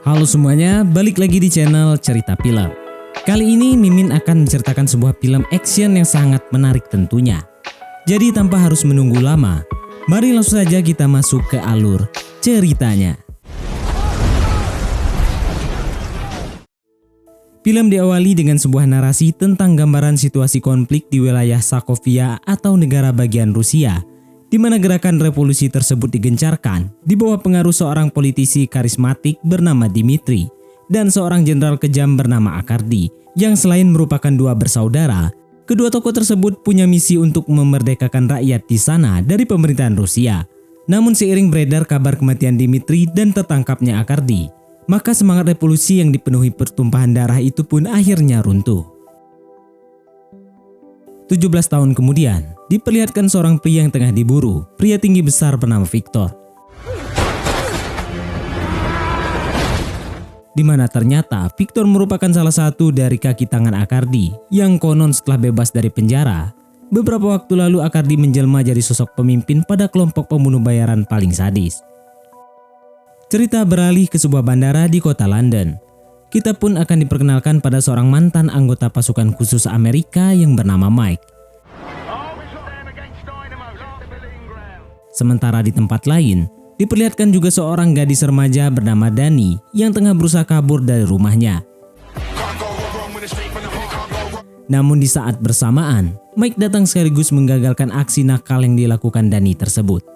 Halo semuanya, balik lagi di channel Cerita Film. Kali ini Mimin akan menceritakan sebuah film action yang sangat menarik tentunya. Jadi tanpa harus menunggu lama, mari langsung saja kita masuk ke alur ceritanya. Film diawali dengan sebuah narasi tentang gambaran situasi konflik di wilayah Sokovia atau negara bagian Rusia, di mana gerakan revolusi tersebut digencarkan di bawah pengaruh seorang politisi karismatik bernama Dmitri dan seorang jenderal kejam bernama Akardi, yang selain merupakan dua bersaudara, kedua tokoh tersebut punya misi untuk memerdekakan rakyat di sana dari pemerintahan Rusia. Namun seiring beredar kabar kematian Dmitri dan tertangkapnya Akardi, maka semangat revolusi yang dipenuhi pertumpahan darah itu pun akhirnya runtuh. 17 tahun kemudian, diperlihatkan seorang pria yang tengah diburu, pria tinggi besar bernama Victor. Di mana ternyata Victor merupakan salah satu dari kaki tangan Akardi, yang konon setelah bebas dari penjara, beberapa waktu lalu Akardi menjelma jadi sosok pemimpin pada kelompok pembunuh bayaran paling sadis. Cerita beralih ke sebuah bandara di kota London. Kita pun akan diperkenalkan pada seorang mantan anggota pasukan khusus Amerika yang bernama Mike. Sementara di tempat lain, diperlihatkan juga seorang gadis remaja bernama Dani yang tengah berusaha kabur dari rumahnya. Namun di saat bersamaan, Mike datang sekaligus menggagalkan aksi nakal yang dilakukan Dani tersebut.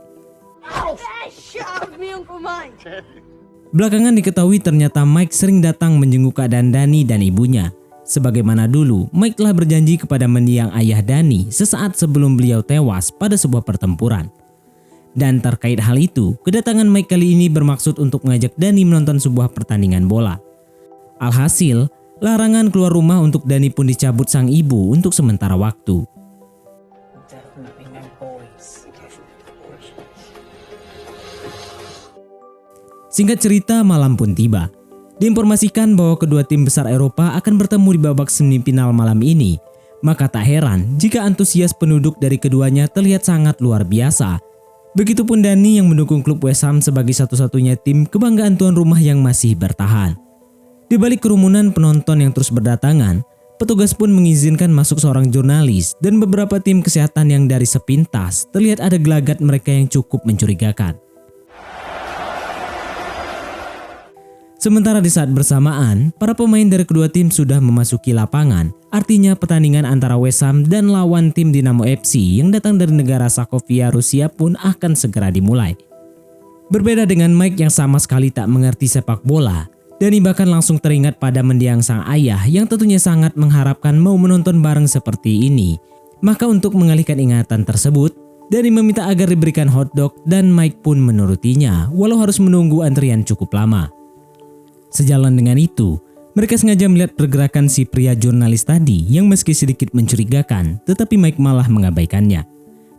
Belakangan diketahui ternyata Mike sering datang menjenguk keadaan Dani dan ibunya. Sebagaimana dulu, Mike telah berjanji kepada mendiang ayah Dani sesaat sebelum beliau tewas pada sebuah pertempuran. Dan terkait hal itu, kedatangan Mike kali ini bermaksud untuk mengajak Dani menonton sebuah pertandingan bola. Alhasil, larangan keluar rumah untuk Dani pun dicabut sang ibu untuk sementara waktu. Singkat cerita, malam pun tiba. Diinformasikan bahwa kedua tim besar Eropa akan bertemu di babak semifinal malam ini. Maka tak heran jika antusias penduduk dari keduanya terlihat sangat luar biasa. Begitupun Dani yang mendukung klub West Ham sebagai satu-satunya tim kebanggaan tuan rumah yang masih bertahan. Di balik kerumunan penonton yang terus berdatangan, petugas pun mengizinkan masuk seorang jurnalis dan beberapa tim kesehatan yang dari sepintas terlihat ada gelagat mereka yang cukup mencurigakan. Sementara di saat bersamaan, para pemain dari kedua tim sudah memasuki lapangan. Artinya pertandingan antara West Ham dan lawan tim Dinamo FC yang datang dari negara Sokovia Rusia pun akan segera dimulai. Berbeda dengan Mike yang sama sekali tak mengerti sepak bola, Dani bahkan langsung teringat pada mendiang sang ayah yang tentunya sangat mengharapkan mau menonton bareng seperti ini. Maka untuk mengalihkan ingatan tersebut, Dani meminta agar diberikan hotdog dan Mike pun menurutinya walau harus menunggu antrian cukup lama. Sejalan dengan itu, mereka sengaja melihat pergerakan si pria jurnalis tadi yang meski sedikit mencurigakan, tetapi Mike malah mengabaikannya.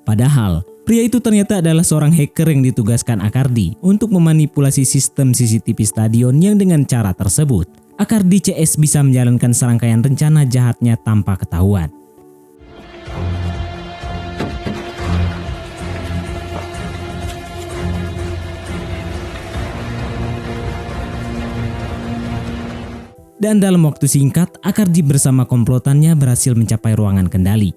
Padahal, pria itu ternyata adalah seorang hacker yang ditugaskan Akardi untuk memanipulasi sistem CCTV stadion yang dengan cara tersebut, Akardi CS bisa menjalankan serangkaian rencana jahatnya tanpa ketahuan. Dan dalam waktu singkat, Akardi bersama komplotannya berhasil mencapai ruangan kendali,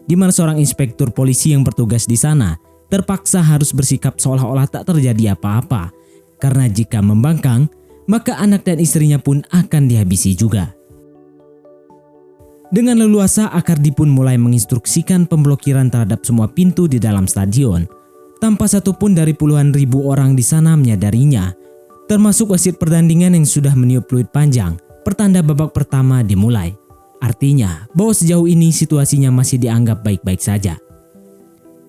di mana seorang inspektur polisi yang bertugas di sana terpaksa harus bersikap seolah-olah tak terjadi apa-apa, karena jika membangkang, maka anak dan istrinya pun akan dihabisi juga. Dengan leluasa, Akardi pun mulai menginstruksikan pemblokiran terhadap semua pintu di dalam stadion, tanpa satupun dari puluhan ribu orang di sana menyadarinya, termasuk wasit pertandingan yang sudah meniup peluit panjang. Pertanda babak pertama dimulai. Artinya bahwa sejauh ini situasinya masih dianggap baik-baik saja.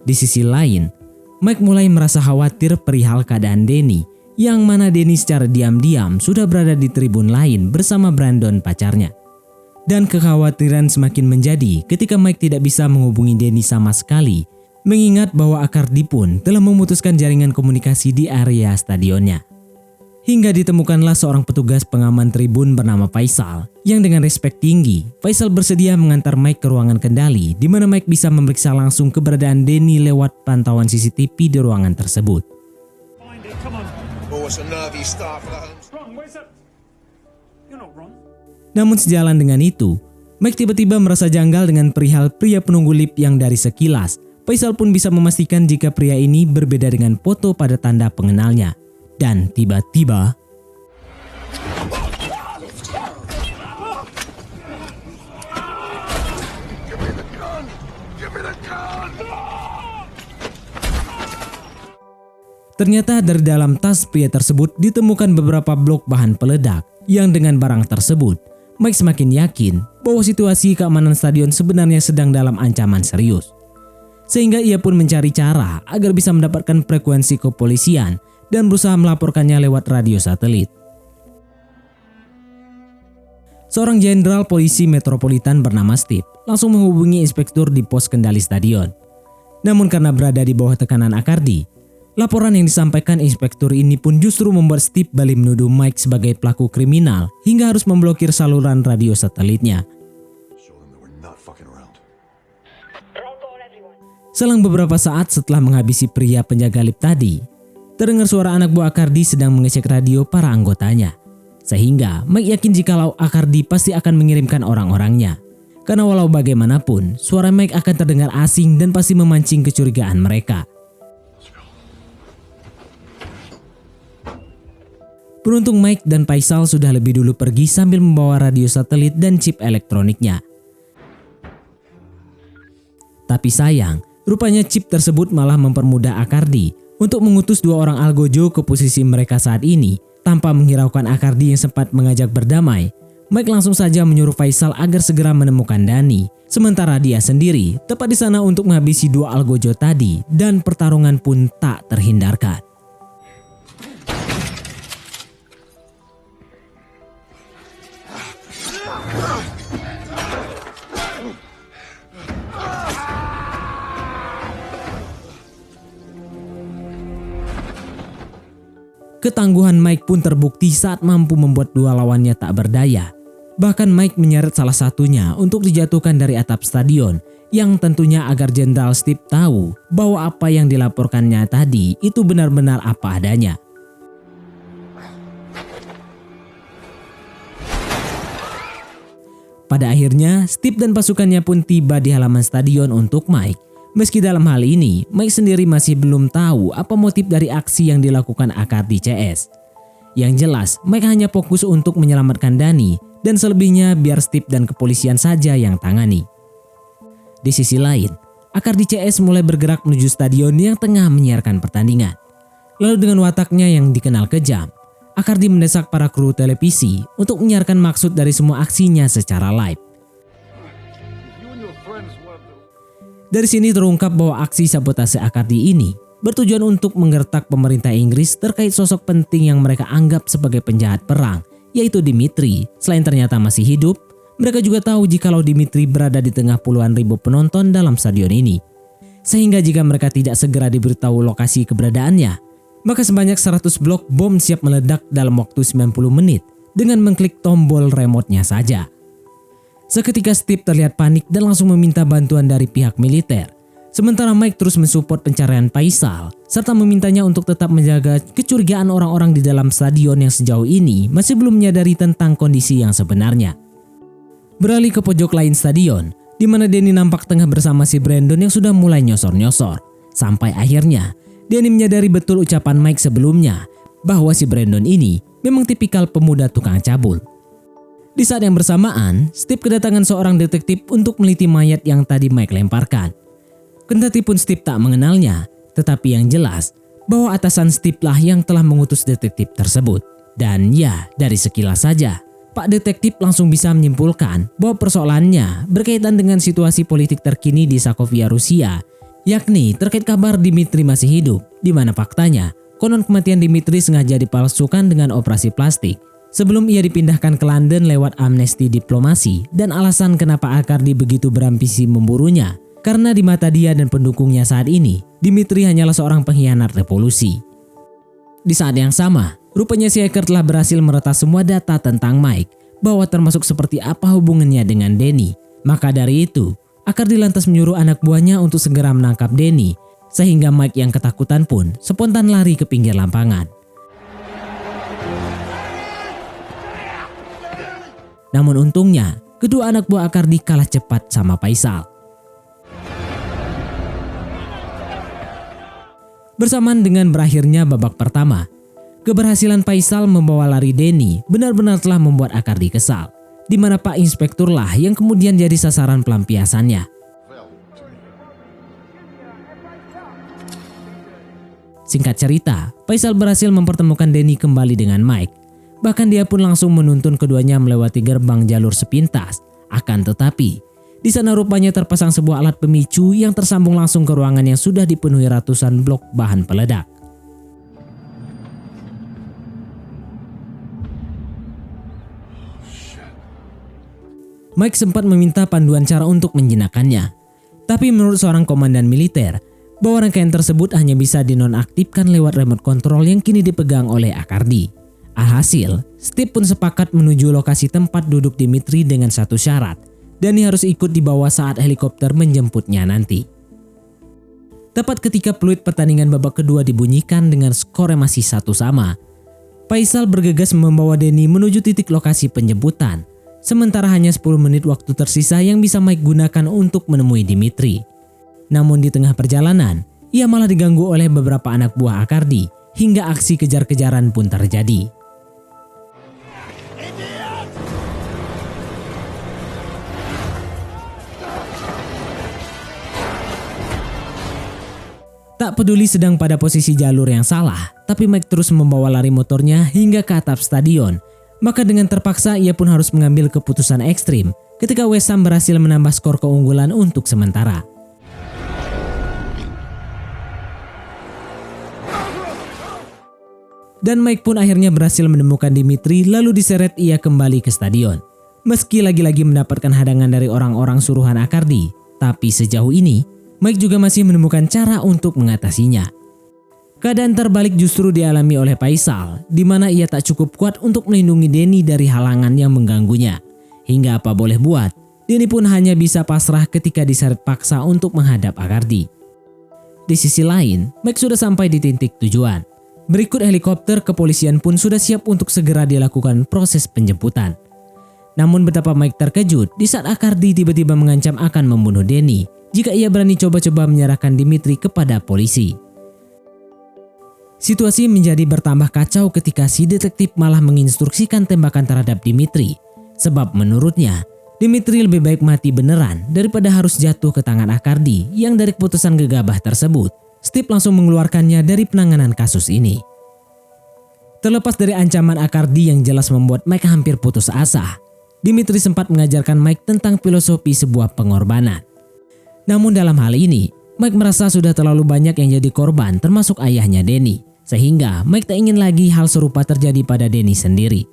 Di sisi lain, Mike mulai merasa khawatir perihal keadaan Dani, yang mana Dani secara diam-diam sudah berada di tribun lain bersama Brandon pacarnya. Dan kekhawatiran semakin menjadi ketika Mike tidak bisa menghubungi Dani sama sekali, mengingat bahwa Akardi pun telah memutuskan jaringan komunikasi di area stadionnya. Hingga ditemukanlah seorang petugas pengaman tribun bernama Faisal, yang dengan respek tinggi, Faisal bersedia mengantar Mike ke ruangan kendali di mana Mike bisa memeriksa langsung keberadaan Danny lewat pantauan CCTV di ruangan tersebut. Namun sejalan dengan itu, Mike tiba-tiba merasa janggal dengan perihal pria penunggu lift yang dari sekilas, Faisal pun bisa memastikan jika pria ini berbeda dengan foto pada tanda pengenalnya. Dan tiba-tiba ternyata dari dalam tas pria tersebut ditemukan beberapa blok bahan peledak yang dengan barang tersebut Mike semakin yakin bahwa situasi keamanan stadion sebenarnya sedang dalam ancaman serius. Sehingga ia pun mencari cara agar bisa mendapatkan frekuensi kepolisian dan berusaha melaporkannya lewat radio satelit. Seorang jenderal polisi metropolitan bernama Steve langsung menghubungi inspektur di pos kendali stadion. Namun karena berada di bawah tekanan Akardi, laporan yang disampaikan inspektur ini pun justru membuat Steve balik menuduh Mike sebagai pelaku kriminal hingga harus memblokir saluran radio satelitnya. Selang beberapa saat setelah menghabisi pria penjaga lift tadi, terdengar suara anak buah Akardi sedang mengecek radio para anggotanya. Sehingga Mike yakin jikalau Akardi pasti akan mengirimkan orang-orangnya. Karena walau bagaimanapun, suara Mike akan terdengar asing dan pasti memancing kecurigaan mereka. Beruntung Mike dan Faisal sudah lebih dulu pergi sambil membawa radio satelit dan chip elektroniknya. Tapi sayang, rupanya chip tersebut malah mempermudah Akardi untuk mengutus dua orang algojo ke posisi mereka saat ini. Tanpa menghiraukan Akardi yang sempat mengajak berdamai, Mike langsung saja menyuruh Faisal agar segera menemukan Danny. Sementara dia sendiri tepat di sana untuk menghabisi dua algojo tadi dan pertarungan pun tak terhindarkan. Ketangguhan Mike pun terbukti saat mampu membuat dua lawannya tak berdaya. Bahkan Mike menyeret salah satunya untuk dijatuhkan dari atap stadion, yang tentunya agar Jenderal Steve tahu bahwa apa yang dilaporkannya tadi itu benar-benar apa adanya. Pada akhirnya, Steve dan pasukannya pun tiba di halaman stadion untuk Mike. Meski dalam hal ini, Mike sendiri masih belum tahu apa motif dari aksi yang dilakukan Akardi CS. Yang jelas, Mike hanya fokus untuk menyelamatkan Danny dan selebihnya biar Steve dan kepolisian saja yang tangani. Di sisi lain, Akardi CS mulai bergerak menuju stadion yang tengah menyiarkan pertandingan. Lalu dengan wataknya yang dikenal kejam, Akardi mendesak para kru televisi untuk menyiarkan maksud dari semua aksinya secara live. Dari sini terungkap bahwa aksi sabotase Akardi ini bertujuan untuk menggertak pemerintah Inggris terkait sosok penting yang mereka anggap sebagai penjahat perang, yaitu Dimitri. Selain ternyata masih hidup, mereka juga tahu jikalau Dimitri berada di tengah puluhan ribu penonton dalam stadion ini. Sehingga jika mereka tidak segera diberitahu lokasi keberadaannya, maka sebanyak 100 blok bom siap meledak dalam waktu 90 menit dengan mengklik tombol remote-nya saja. Seketika Steve terlihat panik dan langsung meminta bantuan dari pihak militer. Sementara Mike terus mensupport pencarian Faisal serta memintanya untuk tetap menjaga kecurigaan orang-orang di dalam stadion yang sejauh ini masih belum menyadari tentang kondisi yang sebenarnya. Beralih ke pojok lain stadion, di mana Danny nampak tengah bersama si Brandon yang sudah mulai nyosor-nyosor. Sampai akhirnya, Danny menyadari betul ucapan Mike sebelumnya bahwa si Brandon ini memang tipikal pemuda tukang cabul. Di saat yang bersamaan, Steve kedatangan seorang detektif untuk meneliti mayat yang tadi Mike lemparkan. Kendati pun Steve tak mengenalnya, tetapi yang jelas bahwa atasan Steve lah yang telah mengutus detektif tersebut. Dan ya, dari sekilas saja, Pak Detektif langsung bisa menyimpulkan bahwa persoalannya berkaitan dengan situasi politik terkini di Sokovia, Rusia, yakni terkait kabar Dimitri masih hidup, di mana faktanya konon kematian Dimitri sengaja dipalsukan dengan operasi plastik sebelum ia dipindahkan ke London lewat amnesti diplomasi. Dan alasan kenapa Akardi begitu berambisi memburunya, karena di mata dia dan pendukungnya saat ini, Dimitri hanyalah seorang pengkhianat revolusi. Di saat yang sama, Rupanya si hacker telah berhasil meretas semua data tentang Mike, bahwa termasuk seperti apa hubungannya dengan Danny. Maka dari itu, Akardi lantas menyuruh anak buahnya untuk segera menangkap Danny, sehingga Mike yang ketakutan pun spontan lari ke pinggir lapangan. Namun untungnya, kedua anak buah Akardi kalah cepat sama Faisal. Bersamaan dengan berakhirnya babak pertama, keberhasilan Faisal membawa lari Danny benar-benar telah membuat Akardi kesal, di mana Pak Inspektur lah yang kemudian jadi sasaran pelampiasannya. Singkat cerita, Faisal berhasil mempertemukan Danny kembali dengan Mike. Bahkan dia pun langsung menuntun keduanya melewati gerbang jalur sepintas. Akan tetapi, di sana rupanya terpasang sebuah alat pemicu yang tersambung langsung ke ruangan yang sudah dipenuhi ratusan blok bahan peledak. Mike sempat meminta panduan cara untuk menjinakkannya. Tapi menurut seorang komandan militer, bahwa rangkaian tersebut hanya bisa dinonaktifkan lewat remote control yang kini dipegang oleh Akardi. Alhasil, Steve pun sepakat menuju lokasi tempat duduk Dimitri dengan satu syarat. Danny harus ikut di bawah saat helikopter menjemputnya nanti. Tepat ketika peluit pertandingan babak kedua dibunyikan dengan skor yang masih 1-1, Faisal bergegas membawa Danny menuju titik lokasi penjemputan. Sementara hanya 10 menit waktu tersisa yang bisa Mike gunakan untuk menemui Dimitri. Namun di tengah perjalanan, ia malah diganggu oleh beberapa anak buah Akardi hingga aksi kejar-kejaran pun terjadi. Tak peduli sedang pada posisi jalur yang salah, tapi Mike terus membawa lari motornya hingga ke atap stadion. Maka dengan terpaksa ia pun harus mengambil keputusan ekstrim ketika West Ham berhasil menambah skor keunggulan untuk sementara. Dan Mike pun akhirnya berhasil menemukan Dimitri lalu diseret ia kembali ke stadion. Meski lagi-lagi mendapatkan hadangan dari orang-orang suruhan Akardi, tapi sejauh ini Mike juga masih menemukan cara untuk mengatasinya. Keadaan terbalik justru dialami oleh Faisal, di mana ia tak cukup kuat untuk melindungi Danny dari halangan yang mengganggunya. Hingga apa boleh buat, Danny pun hanya bisa pasrah ketika diseret paksa untuk menghadap Akardi. Di sisi lain, Mike sudah sampai di titik tujuan. Berikut helikopter kepolisian pun sudah siap untuk segera dilakukan proses penjemputan. Namun betapa Mike terkejut di saat Akardi tiba-tiba mengancam akan membunuh Danny jika ia berani coba-coba menyerahkan Dimitri kepada polisi. Situasi menjadi bertambah kacau ketika si detektif malah menginstruksikan tembakan terhadap Dimitri. Sebab menurutnya, Dimitri lebih baik mati beneran daripada harus jatuh ke tangan Akardi yang dari keputusan gegabah tersebut, Steve langsung mengeluarkannya dari penanganan kasus ini. Terlepas dari ancaman Akardi yang jelas membuat Mike hampir putus asa, Dimitri sempat mengajarkan Mike tentang filosofi sebuah pengorbanan. Namun dalam hal ini, Mike merasa sudah terlalu banyak yang jadi korban termasuk ayahnya Danny, sehingga Mike tak ingin lagi hal serupa terjadi pada Danny sendiri.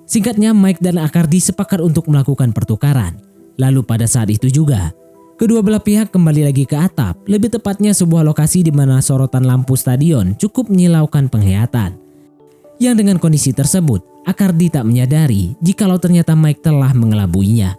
Singkatnya, Mike dan Akardi sepakat untuk melakukan pertukaran. Lalu pada saat itu juga, kedua belah pihak kembali lagi ke atap, lebih tepatnya sebuah lokasi di mana sorotan lampu stadion cukup menyilaukan penglihatan. Yang dengan kondisi tersebut, Akardi tak menyadari jikalau ternyata Mike telah mengelabuinya.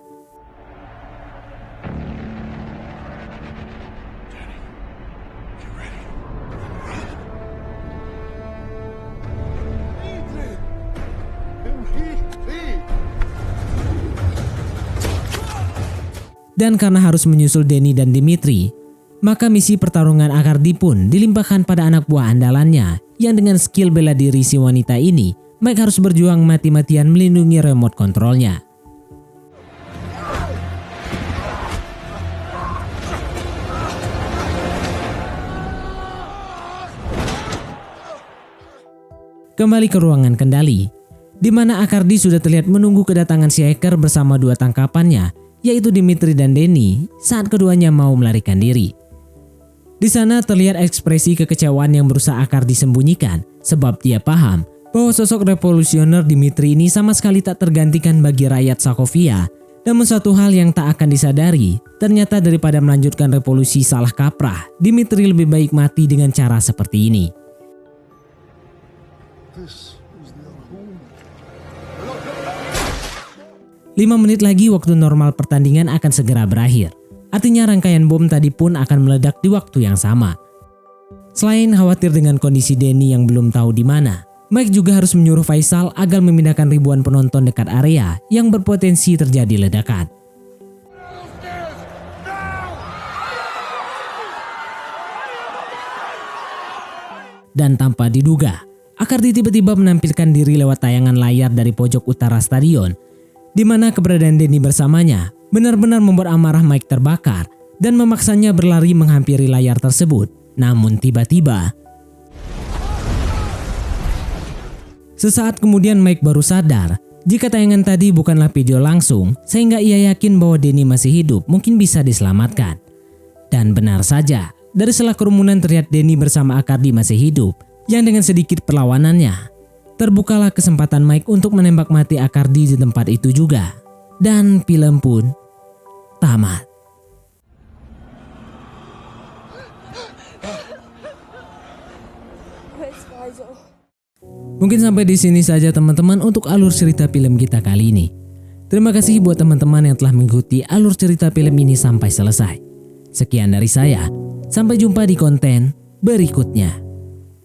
Dan karena harus menyusul Danny dan Dimitri, maka misi pertarungan Akardi pun dilimpahkan pada anak buah andalannya yang dengan skill bela diri si wanita ini, Mike harus berjuang mati-matian melindungi remote kontrolnya. Kembali ke ruangan kendali, di mana Akardi sudah terlihat menunggu kedatangan si hacker bersama dua tangkapannya, yaitu Dimitri dan Danny saat keduanya mau melarikan diri. Di sana terlihat ekspresi kekecewaan yang berusaha Akardi sembunyikan sebab dia paham bahwa sosok revolusioner Dimitri ini sama sekali tak tergantikan bagi rakyat Sokovia. Namun satu hal yang tak akan disadari, ternyata daripada melanjutkan revolusi salah kaprah, Dimitri lebih baik mati dengan cara seperti ini. This is their home. 5 menit lagi waktu normal pertandingan akan segera berakhir. Artinya rangkaian bom tadi pun akan meledak di waktu yang sama. Selain khawatir dengan kondisi Danny yang belum tahu di mana, Mike juga harus menyuruh Faisal agar memindahkan ribuan penonton dekat area yang berpotensi terjadi ledakan. Dan tanpa diduga, Akardi tiba-tiba menampilkan diri lewat tayangan layar dari pojok utara stadion, di mana keberadaan Danny bersamanya benar-benar membuat amarah Mike terbakar dan memaksanya berlari menghampiri layar tersebut. Namun tiba-tiba, sesaat kemudian Mike baru sadar jika tayangan tadi bukanlah video langsung, sehingga ia yakin bahwa Danny masih hidup, mungkin bisa diselamatkan. Dan benar saja, dari sela kerumunan terlihat Danny bersama Akardi masih hidup, yang dengan sedikit perlawanannya terbukalah kesempatan Mike untuk menembak mati Akardi di tempat itu juga. Dan film pun tamat. Mungkin sampai di sini saja teman-teman untuk alur cerita film kita kali ini. Terima kasih buat teman-teman yang telah mengikuti alur cerita film ini sampai selesai. Sekian dari saya, sampai jumpa di konten berikutnya.